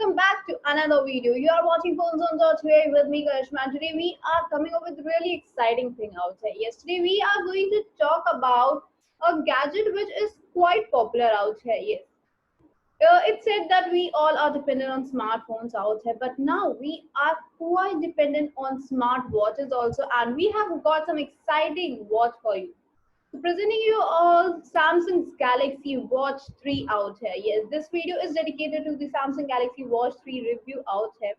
welcome back to another video. You are watching Phone Zone today with me, Karishma. Today we are coming up with really exciting thing out here. Yesterday we are going to talk about a gadget which is quite popular out here. Yes, it's said that we all are dependent on smartphones out here, but now we are quite dependent on smart watches also, and we have got some exciting watch for you. So presenting you all Samsung's Galaxy Watch 3 out here. Yes, this video is dedicated to the Samsung Galaxy Watch 3 review out here.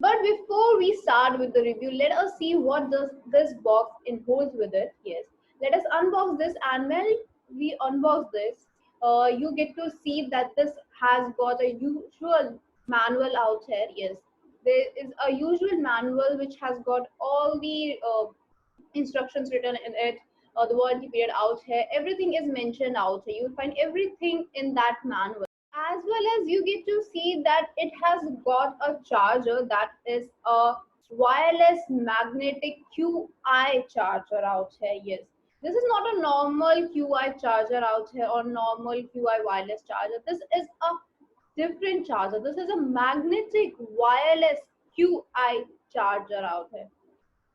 But before we start with the review, let us see what does this box holds with it. Yes, let us unbox this, and when we unbox this, you get to see that this has got a usual manual out here. Yes, there is a usual manual which has got all the instructions written in it, the warranty period out here, everything is mentioned out here. You'll find everything in that manual, as well as you get to see that it has got a charger that is a wireless magnetic QI charger out here. Yes, this is not a normal QI charger out here or normal QI wireless charger. This is a different charger. This is a magnetic wireless QI charger out here.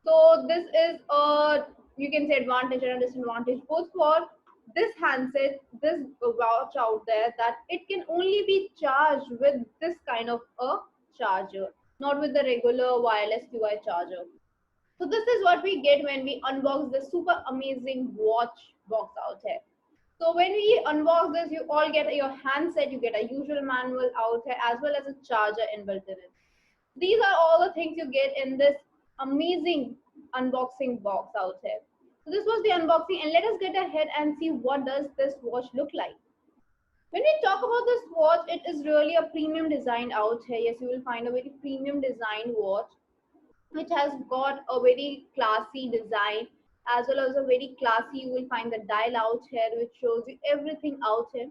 So this is a, you can say, advantage and a disadvantage both for this handset, this watch out there, that it can only be charged with this kind of a charger, not with the regular wireless QI charger. So this is what we get when we unbox this super amazing watch box out here. So when we unbox this, you all get your handset, you get a usual manual out here, as well as a charger inbuilt in it. These are all the things you get in this amazing unboxing box out here. So this was the unboxing, and let us get ahead and see what does this watch look like. When we talk about this watch, it is really a premium design out here. Yes, you will find a very premium design watch which has got a very classy design, as well as a very classy, you will find the dial out here which shows you everything out here.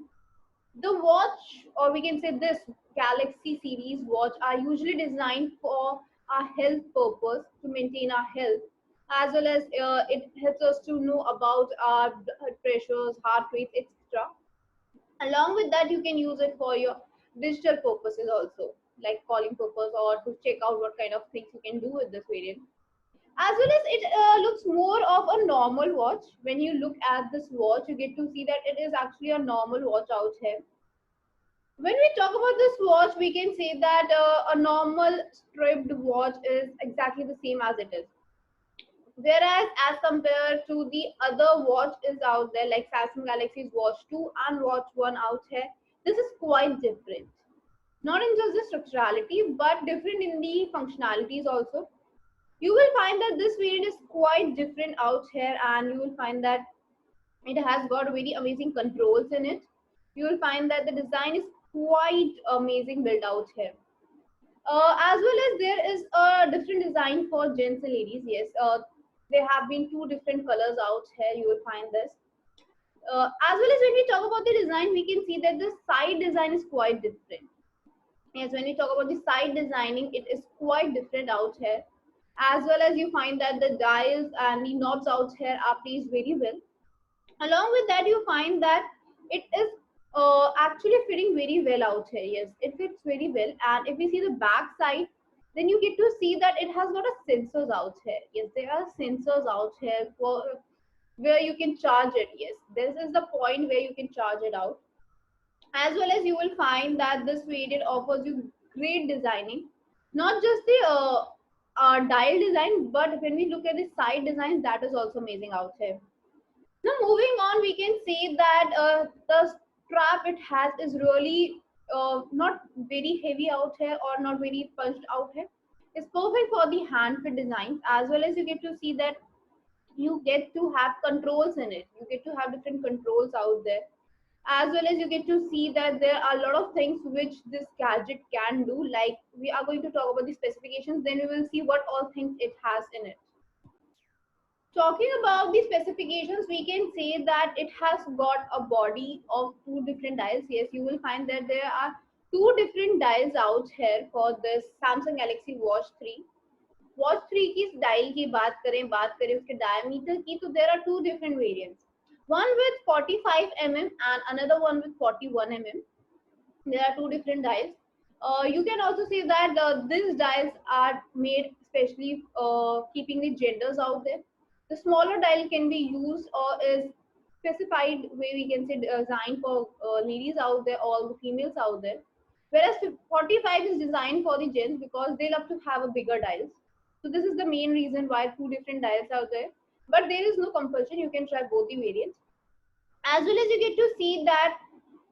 The watch, or we can say this Galaxy series watch, are usually designed for our health purpose, to maintain our health, as well as it helps us to know about our blood pressures, heart rates, etc. Along with that, you can use it for your digital purposes also, like calling purpose, or to check out what kind of things you can do with this variant. As well as it looks more of a normal watch. When you look at this watch, you get to see that it is actually a normal watch out here. When we talk about this watch, we can say that a normal stripped watch is exactly the same as it is. Whereas as compared to the other watches out there, like Samsung Galaxy's Watch 2 and Watch 1 out here, this is quite different. Not in just the structurality, but different in the functionalities also. You will find that this variant is quite different out here, and you will find that it has got very amazing controls in it. You will find that the design is quite amazing built out here. As well as there is a different design for gents and ladies. Yes, there have been two different colors out here. You will find this. As well as when we talk about the design, we can see that the side design is quite different. Yes, when we talk about the side designing, it is quite different out here. As well as you find that the dials and the knobs out here are placed very well. Along with that, you find that it is actually fitting very well out here. Yes, it fits very well. And if we see the back side, then you get to see that it has got a sensors out here. Yes, there are sensors out here for where you can charge it. Yes, this is the point where you can charge it out. As well as you will find that this variant offers you great designing, not just the dial design, but when we look at the side design, that is also amazing out here. Now moving on, we can say that the strap it has is really not very heavy out here or not very punched out here. It's perfect for the hand fit designs, as well as you get to see that you get to have controls in it. You get to have different controls out there, as well as you get to see that there are a lot of things which this gadget can do. Like, we are going to talk about the specifications, then we will see what all things it has in it. Talking about the specifications, we can say that it has got a body of two different dials. Yes, you will find that there are two different dials out here for this Samsung Galaxy Watch 3. Watch 3 की dial की बात करें उसके diameter की, तो there are two different variants. One with 45 mm and another one with 41 mm. There are two different dials. You can also see that these dials are made especially keeping the genders out there. The smaller dial can be used or is specified way we can say designed for ladies out there or the females out there. Whereas 45 is designed for the gents because they love to have a bigger dials. So this is the main reason why two different dials are there. But there is no compulsion. You can try both the variants. As well as you get to see that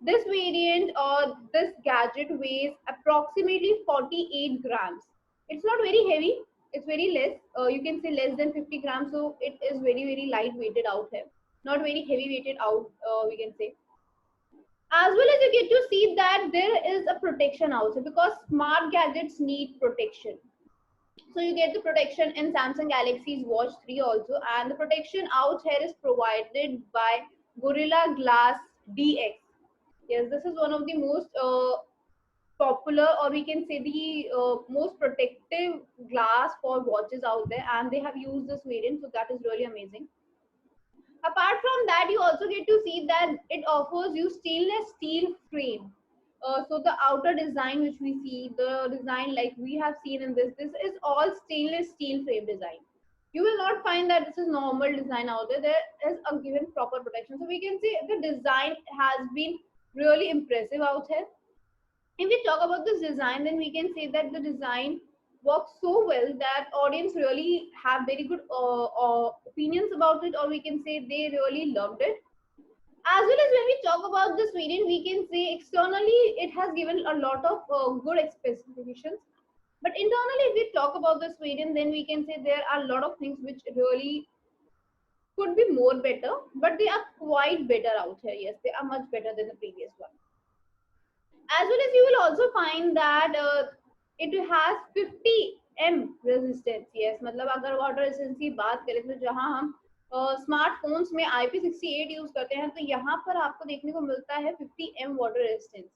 this variant or this gadget weighs approximately 48 grams. It's not very heavy, it's very less. You can say less than 50 grams, so it is very, very light weighted out here. Not very heavy weighted out, we can say. As well as you get to see that there is a protection also because smart gadgets need protection. So you get the protection in Samsung Galaxy's Watch 3 also, and the protection out here is provided by Gorilla Glass DX. Yes, this is one of the most popular, or we can say the most protective glass for watches out there, and they have used this variant, so that is really amazing. Apart from that, you also get to see that it offers you stainless steel frame. So the outer design which we see, the design like we have seen in this is all stainless steel frame design. You will not find that this is normal design out there. There is a given proper protection. So we can say the design has been really impressive out here. If we talk about this design, then we can say that the design works so well that audience really have very good opinions about it, or we can say they really loved it. As well as when we talk about this variant, we can say externally it has given a lot of good specifications. But internally, if we talk about this variant, then we can say there are a lot of things which really could be more better, but they are quite better out here. Yes, they are much better than the previous one. As well as you will also find that it has 50 m resistance. Yes, मतलब अगर water resistance की बात करें तो जहां हम smartphones में IP68 use करते हैं तो यहाँ पर आपको देखने को मिलता है 50 m water resistance.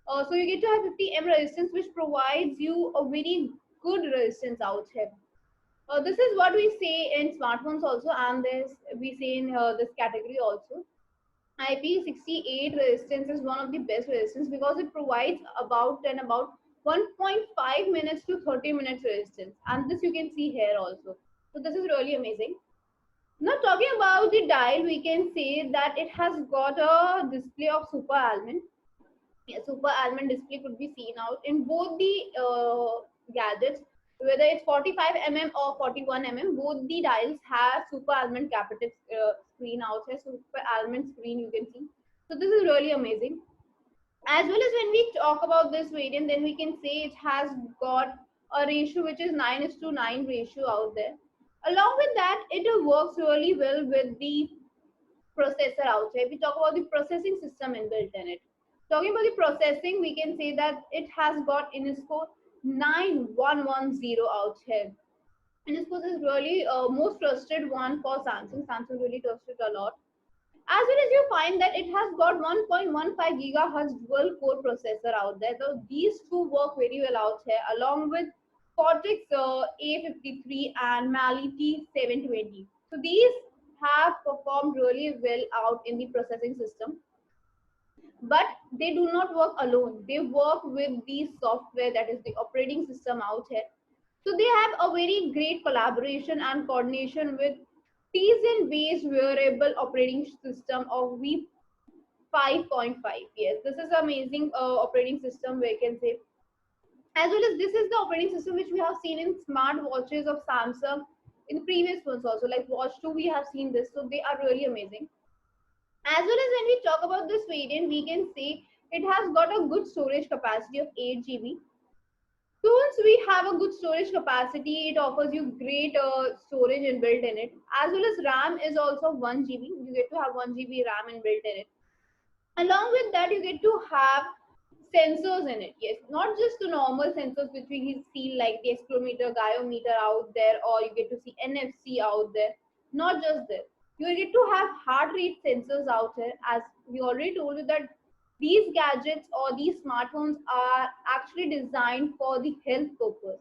So you get to have 50 m resistance, which provides you a very good resistance out here. This is what we say in smartphones also, and this we say in this category also. IP68 resistance is one of the best resistance because it provides about 1.5 minutes to 30 minutes resistance, and this you can see here also. So this is really amazing. Now talking about the dial, we can say that it has got a display of super almond. Yeah, super almond display could be seen out in both the gadgets, whether it's 45 or 41 both the dials have super almond capacitive screen out here. Super almond screen you can see. So this is really amazing. As well as when we talk about this variant, then we can say it has got a ratio which is 9:9 ratio out there. Along with that, it works really well with the processor out here. If we talk about the processing system inbuilt in it. Talking about the processing, we can say that it has got Innisco 9110 out here. Innisco is really most trusted one for Samsung. Samsung really trusted a lot. As well as you find that it has got 1.15 gigahertz dual core processor out there. So these two work very well out here, along with Cortex A53 and Mali T720. So these have performed really well out in the processing system, but they do not work alone. They work with the software, that is the operating system out here. So they have a very great collaboration and coordination with Tizen based wearable operating system of V5.5. Yes, this is amazing operating system we can say. As well as this is the operating system which we have seen in smart watches of Samsung in the previous ones also, like Watch 2 we have seen this, so they are really amazing. As well as when we talk about this variant, we can say it has got a good storage capacity of 8 GB. So once we have a good storage capacity, it offers you great storage inbuilt in it. As well as RAM is also 1 GB. You get to have 1 GB RAM inbuilt in it. Along with that, you get to have sensors in it. Yes, not just the normal sensors which we see like the accelerometer, gyroscope out there, or you get to see NFC out there. Not just this. You get to have heart rate sensors out here. As we already told you that these gadgets or these smartphones are actually designed for the health purpose,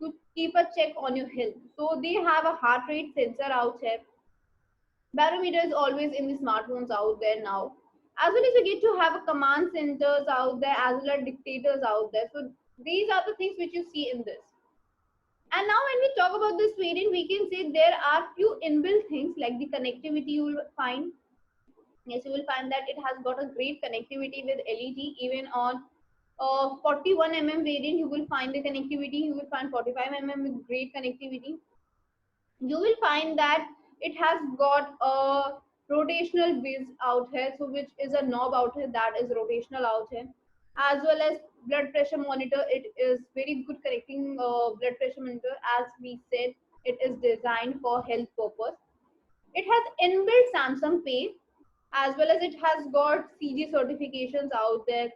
to keep a check on your health. So they have a heart rate sensor out here. Barometer is always in the smartphones out there now. As well as you get to have a command centers out there as well as dictators out there. So these are the things which you see in this. And now when we talk about this variant, we can say there are few inbuilt things like the connectivity you will find. Yes, you will find that it has got a great connectivity with LED. Even on 41 variant, you will find the connectivity. You will find 45 with great connectivity. You will find that it has got a rotational base out here, so which is a knob out here that is rotational out here, as well as blood pressure monitor. It is very good connecting blood pressure monitor. As we said, it is designed for health purpose. It has inbuilt Samsung Pay, as well as it has got CG certifications out there.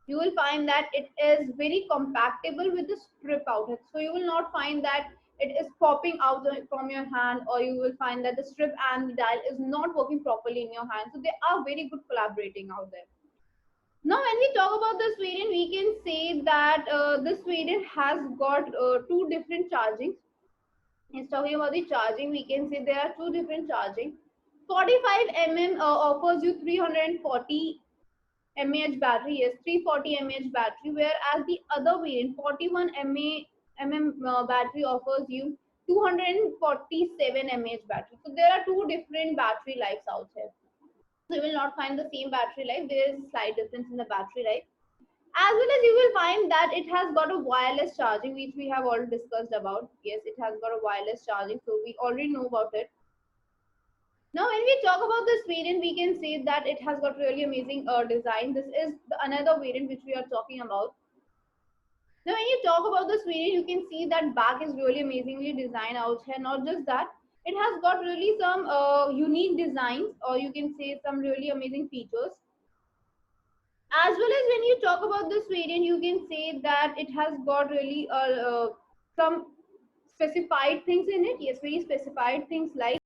You will find that it is very compatible with the strip out here. So you will not find that it is popping out from your hand, or you will find that the strip and the dial is not working properly in your hand. So they are very good collaborating out there. Now when we talk about this variant, we can say that this variant has got two different charging. It's talking about the charging. We can say there are two different charging. 45 offers you 340 mAh battery, yes, 340 mAh battery, whereas the other variant 41 battery offers you 247 mAh battery. So there are two different battery lives out here. So you will not find the same battery life. There is a slight difference in the battery life. As well as you will find that it has got a wireless charging, which we have already discussed about. Yes, it has got a wireless charging, so we already know about it. Now, when we talk about this variant, we can say that it has got really amazing design. This is another variant which we are talking about. Now, when you talk about this variant, you can see that back is really amazingly designed out here. Not just that, it has got really some unique designs, or you can say some really amazing features. As well as when you talk about this variant, you can say that it has got really some specified things in it. Yes, very specified things like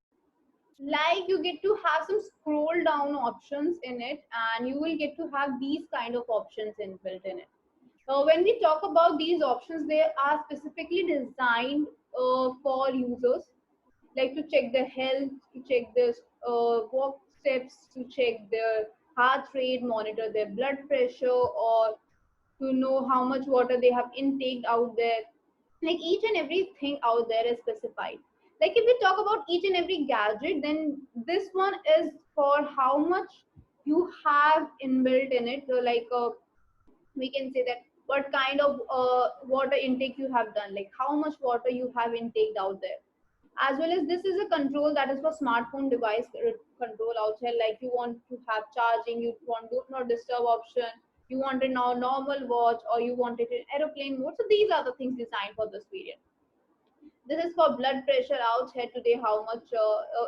you get to have some scroll down options in it, and you will get to have these kind of options inbuilt in it. When we talk about these options, they are specifically designed for users, like to check their health, to check their walk steps, to check their heart rate, monitor their blood pressure, or to know how much water they have intaked out there. Like each and everything out there is specified. Like if we talk about each and every gadget, then this one is for how much you have inbuilt in it. So like we can say that what kind of water intake you have done, like how much water you have intaked out there. As well as this is a control that is for smartphone device control out here. Like you want to have charging, you want do not disturb option, you want it now normal watch, or you want it in aeroplane mode. So these are the things designed for this period. This is for blood pressure out here today. How much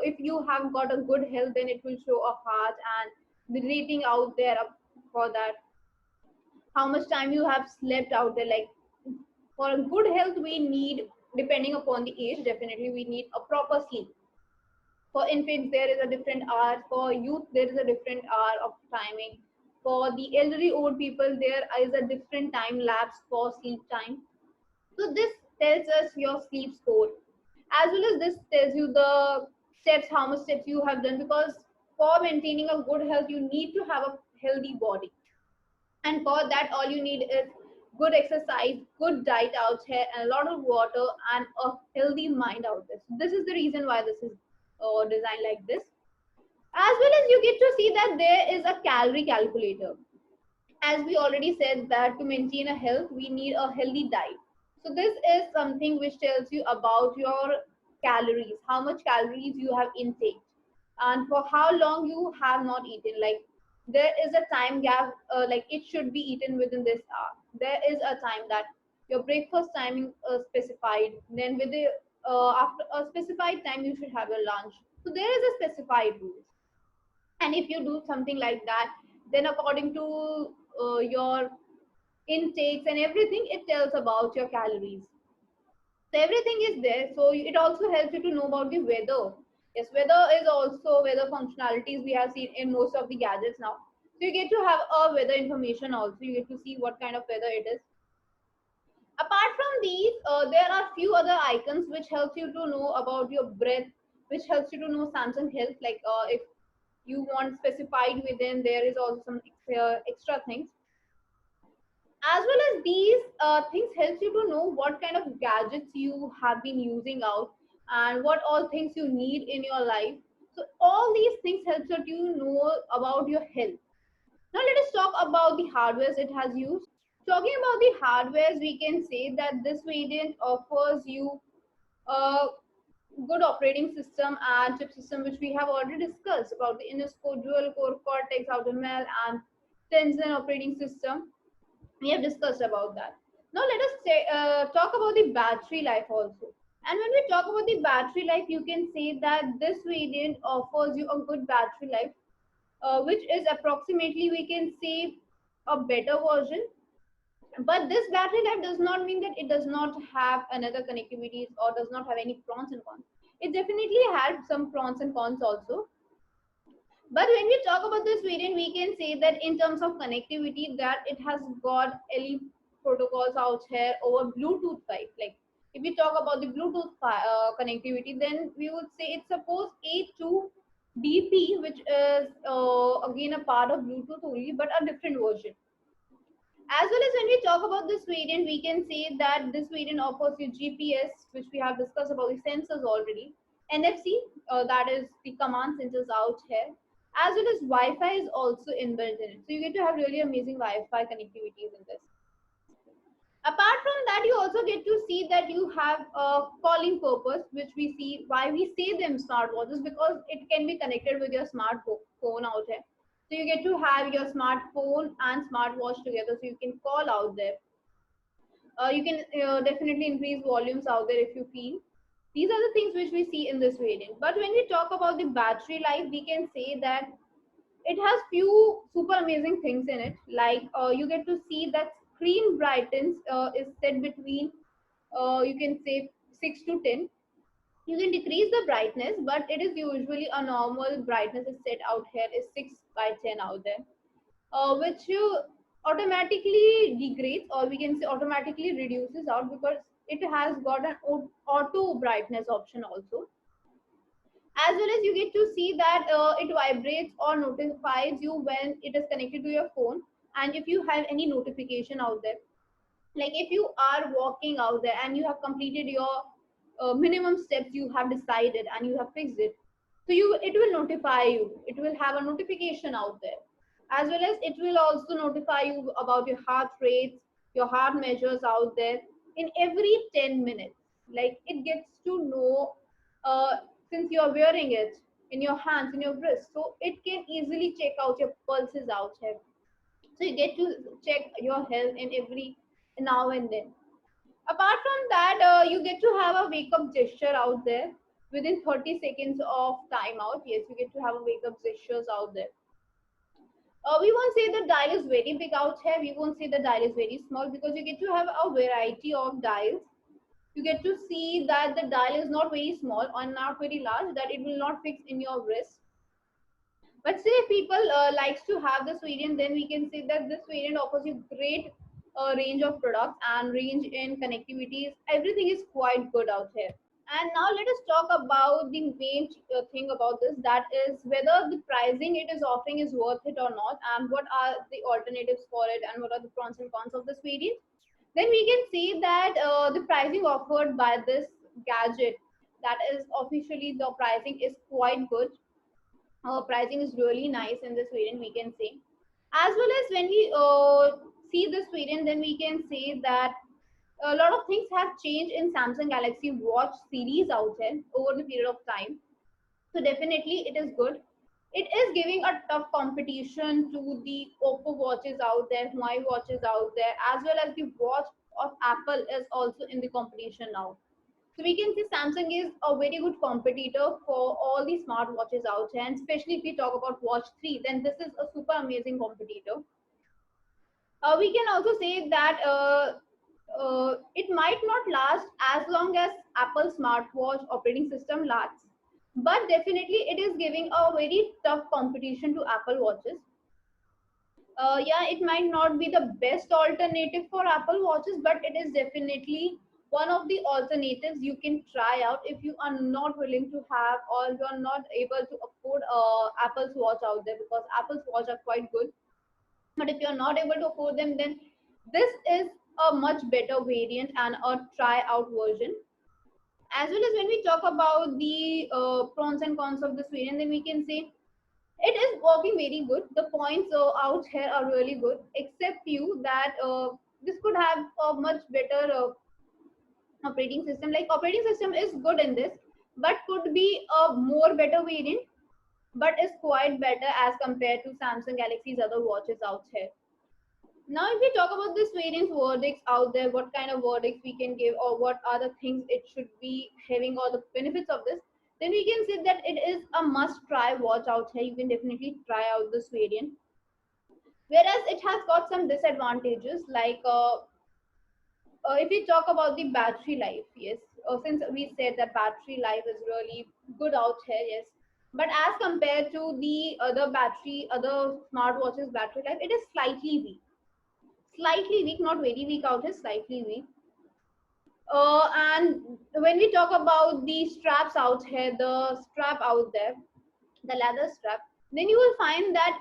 if you have got a good health, then it will show a heart and the rating out there for that. How much time you have slept out there. Like for a good health, we need, depending upon the age, definitely we need a proper sleep. For infants, there is a different hour. For youth, there is a different hour of timing. For the elderly old people, there is a different time lapse for sleep time. So this tells us your sleep score, as well as this tells you the steps, how much steps you have done. Because for maintaining a good health, you need to have a healthy body, and for that, all you need is good exercise, good diet out here, and a lot of water, and a healthy mind out there. So this is the reason why this is designed like this. As well as you get to see that there is a calorie calculator. As we already said that to maintain a health, we need a healthy diet. So this is something which tells you about your calories, how much calories you have intake, and for how long you have not eaten. Like there is a time gap, like it should be eaten within this hour. There is a time that your breakfast timing specified, then with the after a specified time you should have your lunch. So there is a specified rules. And if you do something like that, then according to your intakes and everything, it tells about your calories. So everything is there. So it also helps you to know about the weather. Yes, weather is also weather functionalities we have seen in most of the gadgets now. So you get to have a weather information also. You get to see what kind of weather it is. Apart from these, there are few other icons which helps you to know about your breath, which helps you to know Samsung Health. Like if you want specified within, there is also some extra things. As well as these things helps you to know what kind of gadgets you have been using out and what all things you need in your life. So all these things helps you to know about your health. Now let us talk about the hardwares it has used. Talking about the hardwares, we can say that this variant offers you a good operating system and chip system, which we have already discussed about the Innisco dual core Cortex, Outermel, and Tizen operating system. We have discussed about that. Now let us talk about the battery life also. And when we talk about the battery life, you can say that this variant offers you a good battery life, which is approximately, we can say, a better version. But this battery life does not mean that it does not have another connectivities or does not have any pros and cons. It definitely had some pros and cons also. But when we talk about this variant, we can say that in terms of connectivity, that it has got LE protocols out here over Bluetooth 5. Like if we talk about the Bluetooth connectivity, then we would say it supports A2DP, which is again a part of Bluetooth only, but a different version. As well as when we talk about this variant, we can say that this variant offers you GPS, which we have discussed about the sensors already. NFC, that is the command sensors out here, as well as Wi-Fi is also inbuilt in it. So you get to have really amazing Wi-Fi connectivities in this. Apart from that, you also get to see that you have a calling purpose, which we see why we say them smartwatches, because it can be connected with your smartphone out there. So you get to have your smartphone and smartwatch together, so you can call out there. You can definitely increase volumes out there if you feel. These are the things which we see in this variant. But when we talk about the battery life, we can say that it has few super amazing things in it. Like you get to see that screen brightness is set between, you can say, 6 to 10. You can decrease the brightness, but it is usually a normal brightness is set out here is 6 by 10 out there, which you automatically degrades, or we can say automatically reduces out, because it has got an auto brightness option also. As well as you get to see that it vibrates or notifies you when it is connected to your phone, and if you have any notification out there, like if you are walking out there and you have completed your minimum steps you have decided and you have fixed it, so you it will notify you, it will have a notification out there. As well as it will also notify you about your heart rates, your heart measures out there in every 10 minutes. Like it gets to know, uh, since you're wearing it in your hands, in your wrist, so it can easily check out your pulses out here. So you get to check your health in every now and then. Apart from that, you get to have a wake up gesture out there within 30 seconds of timeout. Yes, you get to have a wake up gestures out there. We won't say the dial is very big out here. We won't say the dial is very small, because you get to have a variety of dials. You get to see that the dial is not very small or not very large, that it will not fix in your wrist. But say if people likes to have this variant, then we can say that this variant offers you great range of products and range in connectivities. Everything is quite good out here. And now let us talk about the main thing about this, that is whether the pricing it is offering is worth it or not, and what are the alternatives for it, and what are the pros and cons of this variant. Then we can see that the pricing offered by this gadget, that is officially the pricing is quite good. Pricing is really nice in this variant, we can say. As well as when we see this variant, then we can say that a lot of things have changed in Samsung Galaxy Watch series out there over the period of time. So definitely it is good. It is giving a tough competition to the Oppo watches out there, Huawei watches out there, as well as the watch of Apple is also in the competition now. So we can say Samsung is a very good competitor for all the smart watches out there, and especially if we talk about Watch 3, then this is a super amazing competitor. We can also say that it might not last as long as Apple smartwatch operating system lasts, but definitely it is giving a very tough competition to Apple watches. Yeah, it might not be the best alternative for Apple watches, but it is definitely one of the alternatives you can try out if you are not willing to have or you are not able to afford Apple's Watch out there, because Apple's Watch are quite good. But if you're not able to afford them, then this is a much better variant and a try out version. As well as when we talk about the pros and cons of this variant, then we can say it is working very good. The points out here are really good, except few that this could have a much better operating system. Like operating system is good in this, but could be a more better variant, but is quite better as compared to Samsung Galaxy's other watches out here. Now, if we talk about this variant's verdicts out there, what kind of verdicts we can give, or what are the things it should be having, or the benefits of this, then we can say that it is a must-try watch out here. You can definitely try out this variant. Whereas it has got some disadvantages, like if we talk about the battery life, yes, since we said that battery life is really good out here, yes, but as compared to the other smartwatches battery life, it is slightly weak, not very weak out here, slightly weak. And when we talk about the straps out here, the strap out there, the leather strap, then you will find that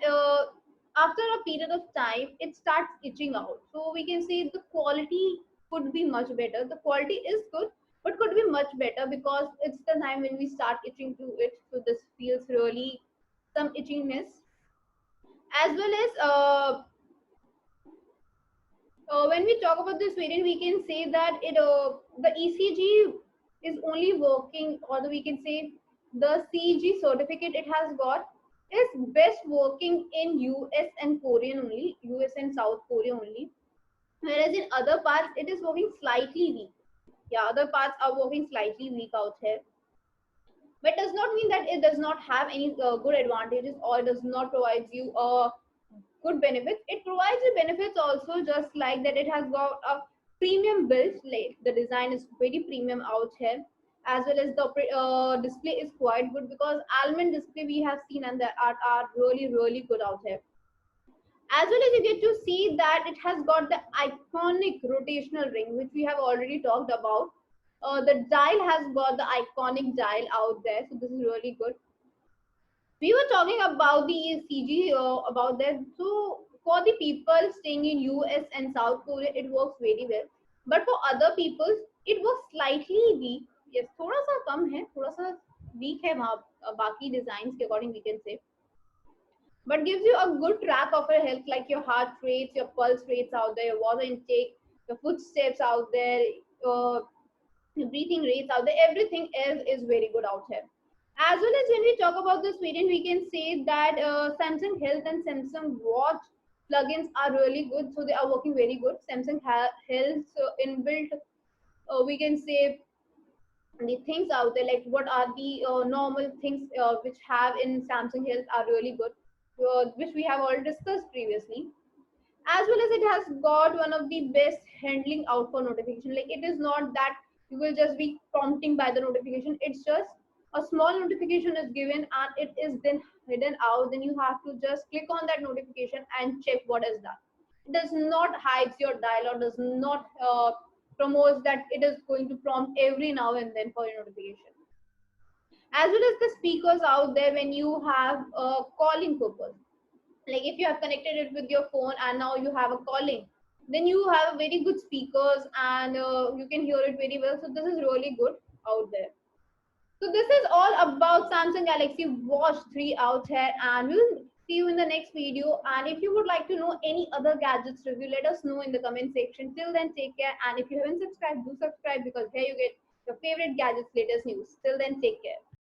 after a period of time, it starts itching out. So we can say the quality could be much better. The quality is good, but could be much better because it's the time when we start itching to it. So this feels really some itchiness, as well as when we talk about this variant, we can say that the ECG is only working, or we can say the CEG certificate it has got is best working in US and Korean only, US and South Korea only. Whereas in other parts, it is working slightly weak. Yeah, other parts are working slightly weak out here. But does not mean that it does not have any good advantages or does not provide you a good benefits. It provides you benefits also, just like that it has got a premium build. Like the design is very premium out here, as well as the display is quite good, because almond display we have seen and the art are really good out here. As well as you get to see that it has got the iconic rotational ring, which we have already talked about. The dial has got the iconic dial out there, so this is really good. We were talking about the ECG about that. So for the people staying in US and South Korea, it works very well. But for other people, it was slightly weak. Yes, थोड़ा सा कम है, थोड़ा सा weak है वहाँ बाकी designs के according we can say. But gives you a good track of your health, like your heart rates, your pulse rates out there, your water intake, your footsteps out there, uh, your breathing rates out there. Everything else is very good out here. As well as when we talk about this variant, we can say that Samsung Health and Samsung Watch plugins are really good, so they are working very good. Samsung Health inbuilt, we can say the things out there, like what are the normal things which have in Samsung Health are really good, which we have already discussed previously. As well as it has got one of the best handling out for notification. Like it is not that you will just be prompting by the notification, it's just a small notification is given and it is then hidden out, then you have to just click on that notification and check what is that. It does not hides your dial or does not promotes that it is going to prompt every now and then for your notification. As well as the speakers out there when you have a calling purpose, like if you have connected it with your phone and now you have a calling, then you have a very good speakers and you can hear it very well, so this is really good out there. So this is all about Samsung Galaxy Watch 3 out here, and we'll see you in the next video. And if you would like to know any other gadgets review, let us know in the comment section. Till then, take care, and if you haven't subscribed, do subscribe, because here you get your favorite gadgets latest news. Till then, take care.